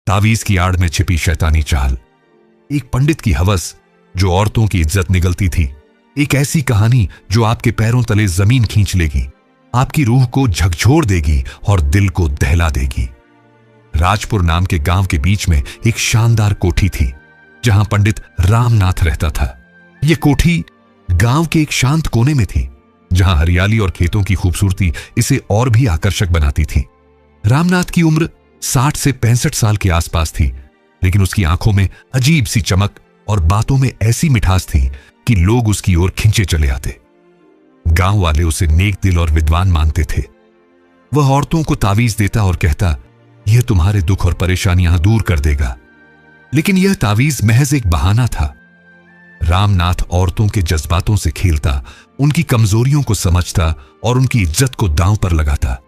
तावीज की आड़ में छिपी शैतानी चाल, एक पंडित की हवस जो औरतों की इज्जत निगलती थी, एक ऐसी कहानी जो आपके पैरों तले जमीन खींच लेगी, आपकी रूह को झकझोर देगी और दिल को दहला देगी। राजपुर नाम के गांव के बीच में एक शानदार कोठी थी जहां पंडित रामनाथ रहता था। यह कोठी गांव के एक शांत कोने में थी जहां हरियाली और खेतों की खूबसूरती इसे और भी आकर्षक बनाती थी। रामनाथ की उम्र 60 से 65 साल के आसपास थी, लेकिन उसकी आंखों में अजीब सी चमक और बातों में ऐसी मिठास थी कि लोग उसकी ओर खिंचे चले आते। गांव वाले उसे नेक दिल और विद्वान मानते थे। वह औरतों को तावीज देता और कहता, यह तुम्हारे दुख और परेशानियां दूर कर देगा। लेकिन यह तावीज महज एक बहाना था। रामनाथ औरतों के जज्बातों से खेलता, उनकी कमजोरियों को समझता और उनकी इज्जत को दांव पर लगाता।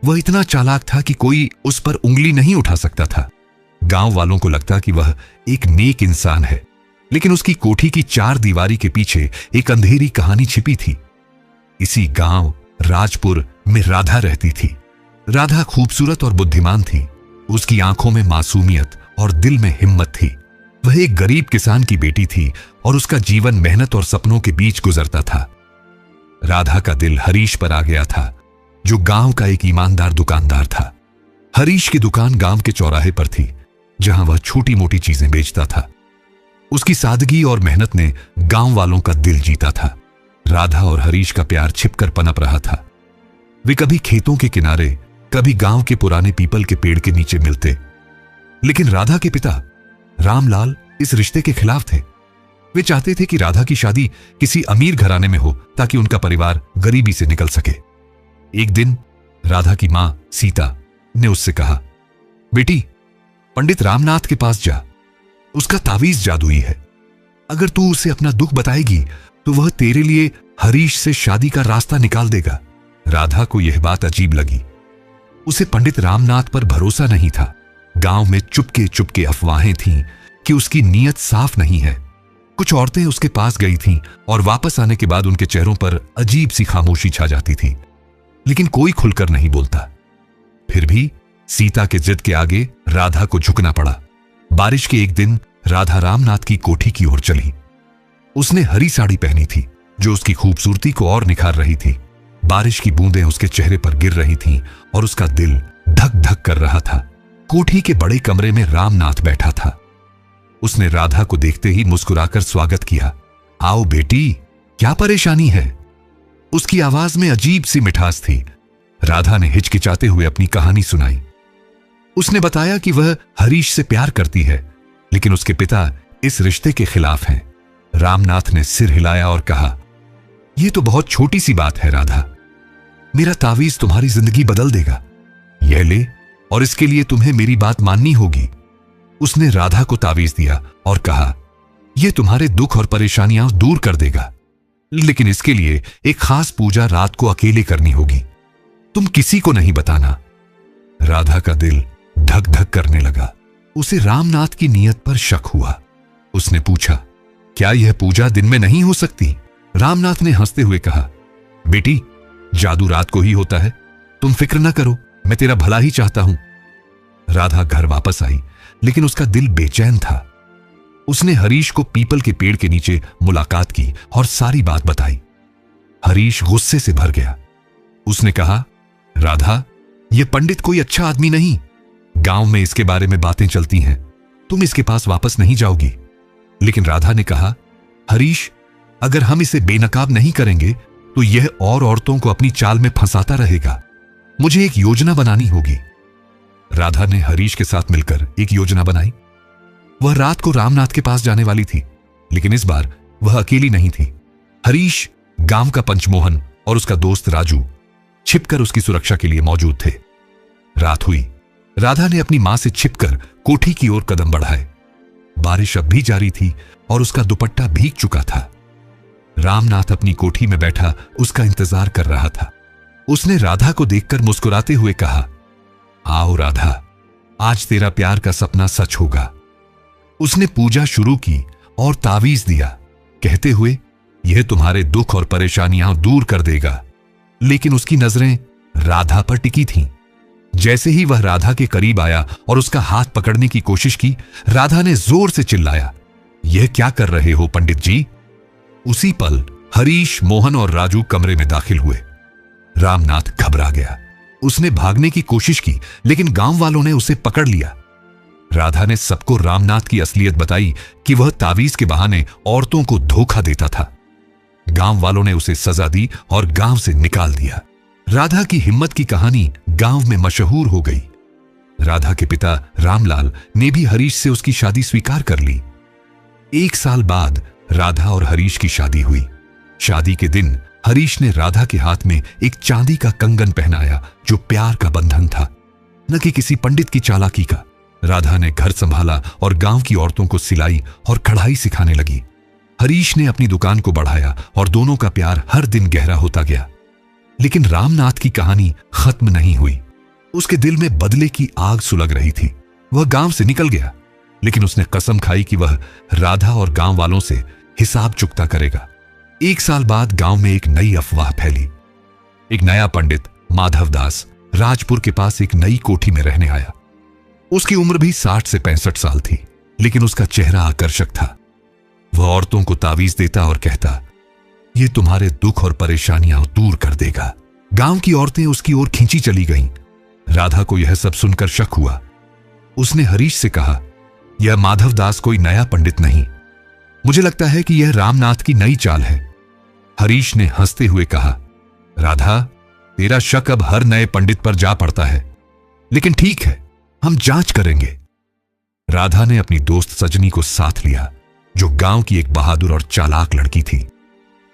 वह इतना चालाक था कि कोई उस पर उंगली नहीं उठा सकता था। गांव वालों को लगता कि वह एक नेक इंसान है, लेकिन उसकी कोठी की चार दीवारी के पीछे एक अंधेरी कहानी छिपी थी। इसी गांव राजपुर में राधा रहती थी। राधा खूबसूरत और बुद्धिमान थी। उसकी आंखों में मासूमियत और दिल में हिम्मत थी। वह एक गरीब किसान की बेटी थी और उसका जीवन मेहनत और सपनों के बीच गुजरता था। राधा का दिल हरीश पर आ गया था, जो गांव का एक ईमानदार दुकानदार था। हरीश की दुकान गांव के चौराहे पर थी, जहां वह छोटी मोटी चीजें बेचता था। उसकी सादगी और मेहनत ने गांव वालों का दिल जीता था। राधा और हरीश का प्यार छिपकर पनप रहा था। वे कभी खेतों के किनारे, कभी गांव के पुराने पीपल के पेड़ के नीचे मिलते। लेकिन राधा के पिता रामलाल इस रिश्ते के खिलाफ थे। वे चाहते थे कि राधा की शादी किसी अमीर घराने में हो ताकि उनका परिवार गरीबी से निकल सके। एक दिन राधा की मां सीता ने उससे कहा, बेटी, पंडित रामनाथ के पास जा, उसका तावीज जादुई है। अगर तू उसे अपना दुख बताएगी तो वह तेरे लिए हरीश से शादी का रास्ता निकाल देगा। राधा को यह बात अजीब लगी। उसे पंडित रामनाथ पर भरोसा नहीं था। गांव में चुपके चुपके अफवाहें थीं कि उसकी नीयत साफ नहीं है। कुछ औरतें उसके पास गई थीं और वापस आने के बाद उनके चेहरों पर अजीब सी खामोशी छा जाती थी, लेकिन कोई खुलकर नहीं बोलता। फिर भी सीता के जिद के आगे राधा को झुकना पड़ा। बारिश के एक दिन राधा रामनाथ की कोठी की ओर चली। उसने हरी साड़ी पहनी थी जो उसकी खूबसूरती को और निखार रही थी। बारिश की बूंदें उसके चेहरे पर गिर रही थीं और उसका दिल धक धक कर रहा था। कोठी के बड़े कमरे में रामनाथ बैठा था। उसने राधा को देखते ही मुस्कुराकर स्वागत किया। आओ बेटी, क्या परेशानी है? उसकी आवाज में अजीब सी मिठास थी। राधा ने हिचकिचाते हुए अपनी कहानी सुनाई। उसने बताया कि वह हरीश से प्यार करती है, लेकिन उसके पिता इस रिश्ते के खिलाफ हैं। रामनाथ ने सिर हिलाया और कहा, यह तो बहुत छोटी सी बात है राधा। मेरा तावीज तुम्हारी जिंदगी बदल देगा। यह ले, और इसके लिए तुम्हें मेरी बात माननी होगी। उसने राधा को तावीज दिया और कहा, यह तुम्हारे दुख और परेशानियां दूर कर देगा, लेकिन इसके लिए एक खास पूजा रात को अकेले करनी होगी। तुम किसी को नहीं बताना। राधा का दिल धक धक करने लगा। उसे रामनाथ की नीयत पर शक हुआ। उसने पूछा, क्या यह पूजा दिन में नहीं हो सकती? रामनाथ ने हंसते हुए कहा, बेटी, जादू रात को ही होता है। तुम फिक्र न करो, मैं तेरा भला ही चाहता हूं। राधा घर वापस आई, लेकिन उसका दिल बेचैन था। उसने हरीश को पीपल के पेड़ के नीचे मुलाकात की और सारी बात बताई। हरीश गुस्से से भर गया। उसने कहा, राधा, यह पंडित कोई अच्छा आदमी नहीं। गांव में इसके बारे में बातें चलती हैं। तुम इसके पास वापस नहीं जाओगी। लेकिन राधा ने कहा, हरीश, अगर हम इसे बेनकाब नहीं करेंगे तो यह और औरतों को अपनी चाल में फंसाता रहेगा। मुझे एक योजना बनानी होगी। राधा ने हरीश के साथ मिलकर एक योजना बनाई। वह रात को रामनाथ के पास जाने वाली थी, लेकिन इस बार वह अकेली नहीं थी। हरीश, गांव का पंचमोहन और उसका दोस्त राजू छिपकर उसकी सुरक्षा के लिए मौजूद थे। रात हुई। राधा ने अपनी मां से छिपकर कोठी की ओर कदम बढ़ाए। बारिश अब भी जारी थी और उसका दुपट्टा भीग चुका था। रामनाथ अपनी कोठी में बैठा उसका इंतजार कर रहा था। उसने राधा को देखकर मुस्कुराते हुए कहा, आओ राधा, आज तेरा प्यार का सपना सच होगा। उसने पूजा शुरू की और तावीज दिया, कहते हुए, यह तुम्हारे दुख और परेशानियां दूर कर देगा। लेकिन उसकी नजरें राधा पर टिकी थीं। जैसे ही वह राधा के करीब आया और उसका हाथ पकड़ने की कोशिश की, राधा ने जोर से चिल्लाया, यह क्या कर रहे हो पंडित जी? उसी पल हरीश, मोहन और राजू कमरे में दाखिल हुए। रामनाथ घबरा गया। उसने भागने की कोशिश की, लेकिन गांव वालों ने उसे पकड़ लिया। राधा ने सबको रामनाथ की असलियत बताई कि वह तावीज के बहाने औरतों को धोखा देता था। गांव वालों ने उसे सजा दी और गांव से निकाल दिया। राधा की हिम्मत की कहानी गांव में मशहूर हो गई। राधा के पिता रामलाल ने भी हरीश से उसकी शादी स्वीकार कर ली। 1 साल बाद राधा और हरीश की शादी हुई। शादी के दिन हरीश ने राधा के हाथ में एक चांदी का कंगन पहनाया, जो प्यार का बंधन था, न कि किसी पंडित की चालाकी का। राधा ने घर संभाला और गांव की औरतों को सिलाई और कढ़ाई सिखाने लगी। हरीश ने अपनी दुकान को बढ़ाया और दोनों का प्यार हर दिन गहरा होता गया। लेकिन रामनाथ की कहानी खत्म नहीं हुई। उसके दिल में बदले की आग सुलग रही थी। वह गांव से निकल गया, लेकिन उसने कसम खाई कि वह राधा और गांव वालों से हिसाब चुकता करेगा। 1 साल बाद गांव में एक नई अफवाह फैली। एक नया पंडित माधव दास राजपुर के पास एक नई कोठी में रहने आया। उसकी उम्र भी 60 से 65 साल थी, लेकिन उसका चेहरा आकर्षक था। वह औरतों को तावीज देता और कहता, ये तुम्हारे दुख और परेशानियां दूर कर देगा। गांव की औरतें उसकी ओर खींची चली गईं। राधा को यह सब सुनकर शक हुआ। उसने हरीश से कहा, यह माधव दास कोई नया पंडित नहीं, मुझे लगता है कि यह रामनाथ की नई चाल है। हरीश ने हंसते हुए कहा, राधा, तेरा शक अब हर नए पंडित पर जा पड़ता है, लेकिन ठीक है, हम जांच करेंगे। राधा ने अपनी दोस्त सजनी को साथ लिया, जो गांव की एक बहादुर और चालाक लड़की थी।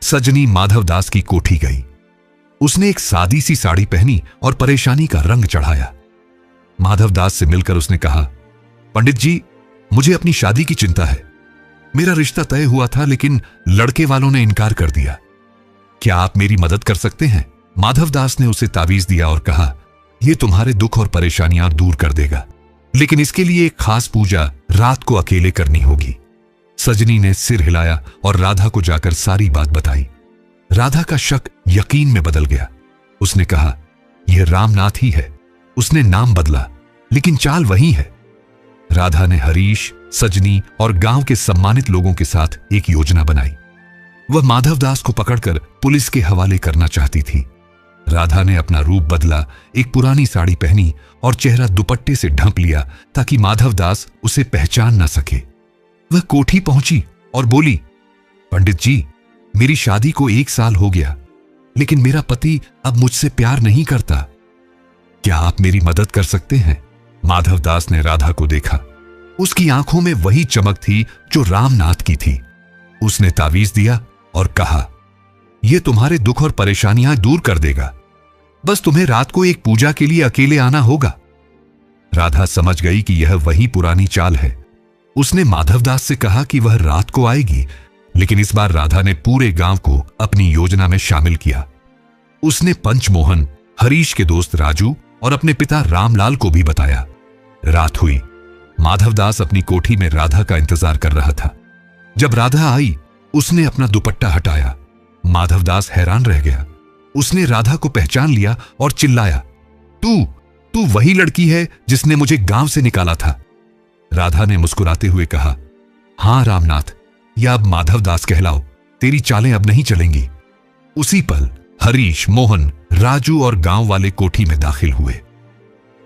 सजनी माधव दास की कोठी गई। उसने एक सादी सी साड़ी पहनी और परेशानी का रंग चढ़ाया। माधव दास से मिलकर उसने कहा, पंडित जी, मुझे अपनी शादी की चिंता है। मेरा रिश्ता तय हुआ था, लेकिन लड़के वालों ने इनकार कर दिया। क्या आप मेरी मदद कर सकते हैं? माधव दास ने उसे तावीज दिया और कहा, यह तुम्हारे दुख और परेशानियां दूर कर देगा, लेकिन इसके लिए एक खास पूजा रात को अकेले करनी होगी। सजनी ने सिर हिलाया और राधा को जाकर सारी बात बताई। राधा का शक यकीन में बदल गया। उसने कहा, यह रामनाथ ही है। उसने नाम बदला, लेकिन चाल वही है। राधा ने हरीश, सजनी और गांव के सम्मानित लोगों के साथ एक योजना बनाई। वह माधव दास को पकड़कर पुलिस के हवाले करना चाहती थी। राधा ने अपना रूप बदला, एक पुरानी साड़ी पहनी और चेहरा दुपट्टे से ढंप लिया, ताकि माधव दास उसे पहचान न सके। वह कोठी पहुंची और बोली, पंडित जी, मेरी शादी को 1 साल हो गया, लेकिन मेरा पति अब मुझसे प्यार नहीं करता। क्या आप मेरी मदद कर सकते हैं? माधव दास ने राधा को देखा। उसकी आंखों में वही चमक थी जो रामनाथ की थी। उसने तावीज दिया और कहा, यह तुम्हारे दुख और परेशानियां दूर कर देगा। बस तुम्हें रात को एक पूजा के लिए अकेले आना होगा। राधा समझ गई कि यह वही पुरानी चाल है। उसने माधव दास से कहा कि वह रात को आएगी, लेकिन इस बार राधा ने पूरे गांव को अपनी योजना में शामिल किया। उसने पंचमोहन, हरीश के दोस्त राजू और अपने पिता रामलाल को भी बताया। रात हुई। माधव दास अपनी कोठी में राधा का इंतजार कर रहा था। जब राधा आई, उसने अपना दुपट्टा हटाया। माधव दास हैरान रह गया। उसने राधा को पहचान लिया और चिल्लाया, तू वही लड़की है जिसने मुझे गांव से निकाला था। राधा ने मुस्कुराते हुए कहा, हां रामनाथ, या अब माधव दास कहलाओ, तेरी चालें अब नहीं चलेंगी। उसी पल हरीश, मोहन, राजू और गांव वाले कोठी में दाखिल हुए।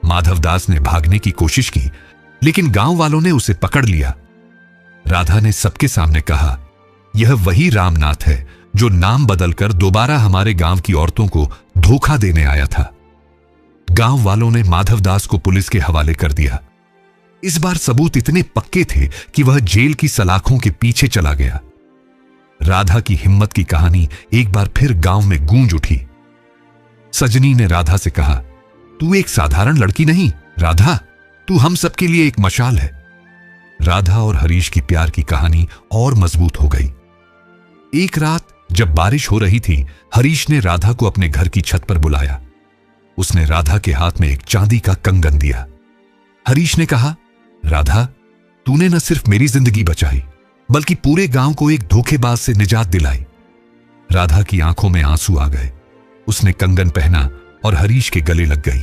माधव दास ने भागने की कोशिश की, लेकिन गांव वालों ने उसे पकड़ लिया। राधा ने सबके सामने कहा, यह वही रामनाथ है जो नाम बदलकर दोबारा हमारे गांव की औरतों को धोखा देने आया था। गांव वालों ने माधव दास को पुलिस के हवाले कर दिया। इस बार सबूत इतने पक्के थे कि वह जेल की सलाखों के पीछे चला गया। राधा की हिम्मत की कहानी एक बार फिर गांव में गूंज उठी। सजनी ने राधा से कहा, तू एक साधारण लड़की नहीं राधा, तू हम सबके लिए एक मशाल है। राधा और हरीश की प्यार की कहानी और मजबूत हो गई। एक रात जब बारिश हो रही थी, हरीश ने राधा को अपने घर की छत पर बुलाया। उसने राधा के हाथ में एक चांदी का कंगन दिया। हरीश ने कहा, राधा, तूने न सिर्फ मेरी जिंदगी बचाई, बल्कि पूरे गांव को एक धोखेबाज से निजात दिलाई। राधा की आंखों में आंसू आ गए। उसने कंगन पहना और हरीश के गले लग गई।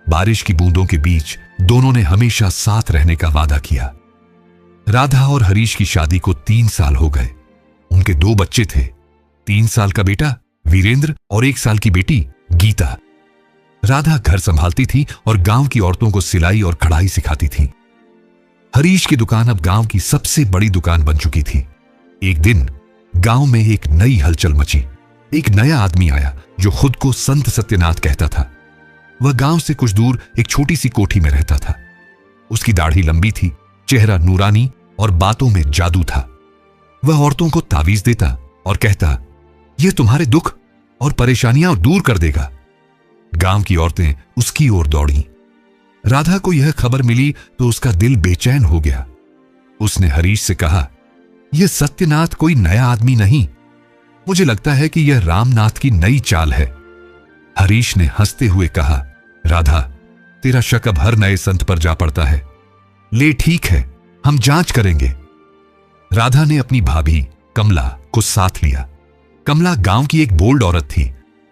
बारिश की बूंदों के बीच दोनों ने हमेशा साथ रहने का वादा किया। राधा और हरीश की शादी को 3 साल हो गए। उनके 2 बच्चे थे, 3 साल का बेटा वीरेंद्र और 1 साल की बेटी गीता। राधा घर संभालती थी और गांव की औरतों को सिलाई और कढ़ाई सिखाती थी। हरीश की दुकान अब गांव की सबसे बड़ी दुकान बन चुकी थी। एक दिन गांव में एक नई हलचल मची। एक नया आदमी आया जो खुद को संत सत्यनाथ कहता था। वह गांव से कुछ दूर एक छोटी सी कोठी में रहता था। उसकी दाढ़ी लंबी थी, चेहरा नूरानी और बातों में जादू था। वह औरतों को तावीज देता और कहता, यह तुम्हारे दुख और परेशानियां दूर कर देगा। गांव की औरतें उसकी ओर दौड़ी। राधा को यह खबर मिली तो उसका दिल बेचैन हो गया। उसने हरीश से कहा, यह सत्यनाथ कोई नया आदमी नहीं, मुझे लगता है कि यह रामनाथ की नई चाल है। हरीश ने हंसते हुए कहा, राधा, तेरा शक अब हर नए संत पर जा पड़ता है। ले ठीक है, हम जांच करेंगे। राधा ने अपनी भाभी कमला को साथ लिया। कमला गांव की एक बोल्ड औरत थी।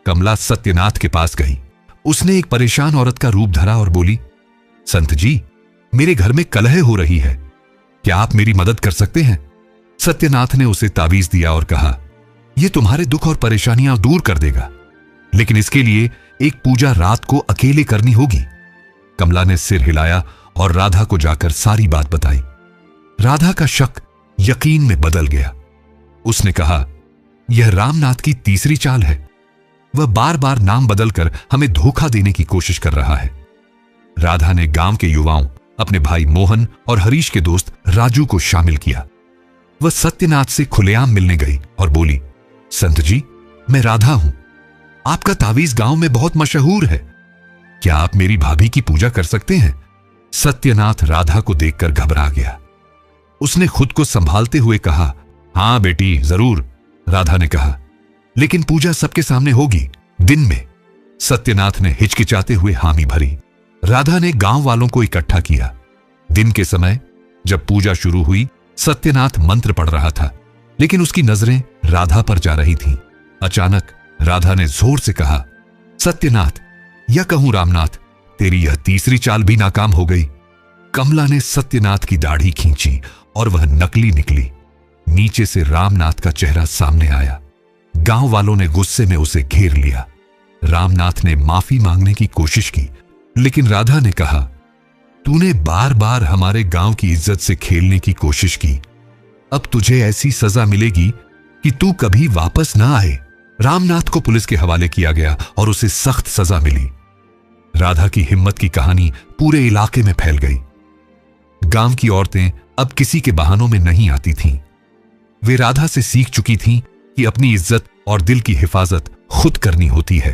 कमला सत्यनाथ के पास गई। उसने एक परेशान औरत का रूप धरा और बोली, संत जी, मेरे घर में कलह हो रही है, क्या आप मेरी मदद कर सकते हैं? सत्यनाथ ने उसे तावीज दिया और कहा, यह तुम्हारे दुख और परेशानियां दूर कर देगा, लेकिन इसके लिए एक पूजा रात को अकेले करनी होगी। कमला ने सिर हिलाया और राधा को जाकर सारी बात बताई। राधा का शक यकीन में बदल गया। उसने कहा, यह रामनाथ की तीसरी चाल है। वह बार बार नाम बदलकर हमें धोखा देने की कोशिश कर रहा है। राधा ने गांव के युवाओं, अपने भाई मोहन और हरीश के दोस्त राजू को शामिल किया। वह सत्यनाथ से खुलेआम मिलने गई और बोली, संत जी, मैं राधा हूं। आपका तावीज गांव में बहुत मशहूर है, क्या आप मेरी भाभी की पूजा कर सकते हैं? सत्यनाथ राधा को देखकर घबरा गया। उसने खुद को संभालते हुए कहा, हां बेटी, जरूर। राधा ने कहा, लेकिन पूजा सबके सामने होगी, दिन में। सत्यनाथ ने हिचकिचाते हुए हामी भरी। राधा ने गांव वालों को इकट्ठा किया। दिन के समय जब पूजा शुरू हुई, सत्यनाथ मंत्र पढ़ रहा था, लेकिन उसकी नजरें राधा पर जा रही थीं। अचानक राधा ने जोर से कहा, सत्यनाथ, या कहूं रामनाथ, तेरी यह तीसरी चाल भी नाकाम हो गई। कमला ने सत्यनाथ की दाढ़ी खींची और वह नकली निकली। नीचे से रामनाथ का चेहरा सामने आया। गांव वालों ने गुस्से में उसे घेर लिया। रामनाथ ने माफी मांगने की कोशिश की, लेकिन राधा ने कहा, तूने बार बार हमारे गांव की इज्जत से खेलने की कोशिश की। अब तुझे ऐसी सजा मिलेगी कि तू कभी वापस ना आए। रामनाथ को पुलिस के हवाले किया गया और उसे सख्त सजा मिली। राधा की हिम्मत की कहानी पूरे इलाके में फैल गई। गांव की औरतें अब किसी के बहानों में नहीं आती थीं। वे राधा से सीख चुकी थीं कि अपनी इज्जत और दिल की हिफाजत खुद करनी होती है।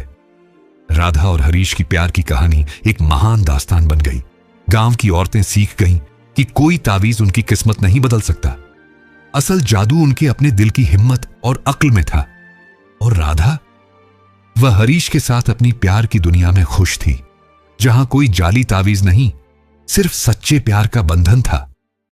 राधा और हरीश की प्यार की कहानी एक महान दास्तान बन गई। गांव की औरतें सीख गईं कि कोई तावीज उनकी किस्मत नहीं बदल सकता। असल जादू उनके अपने दिल की हिम्मत और अक्ल में था। और राधा, वह हरीश के साथ अपनी प्यार की दुनिया में खुश थी, जहां कोई जाली तावीज नहीं, सिर्फ सच्चे प्यार का बंधन था।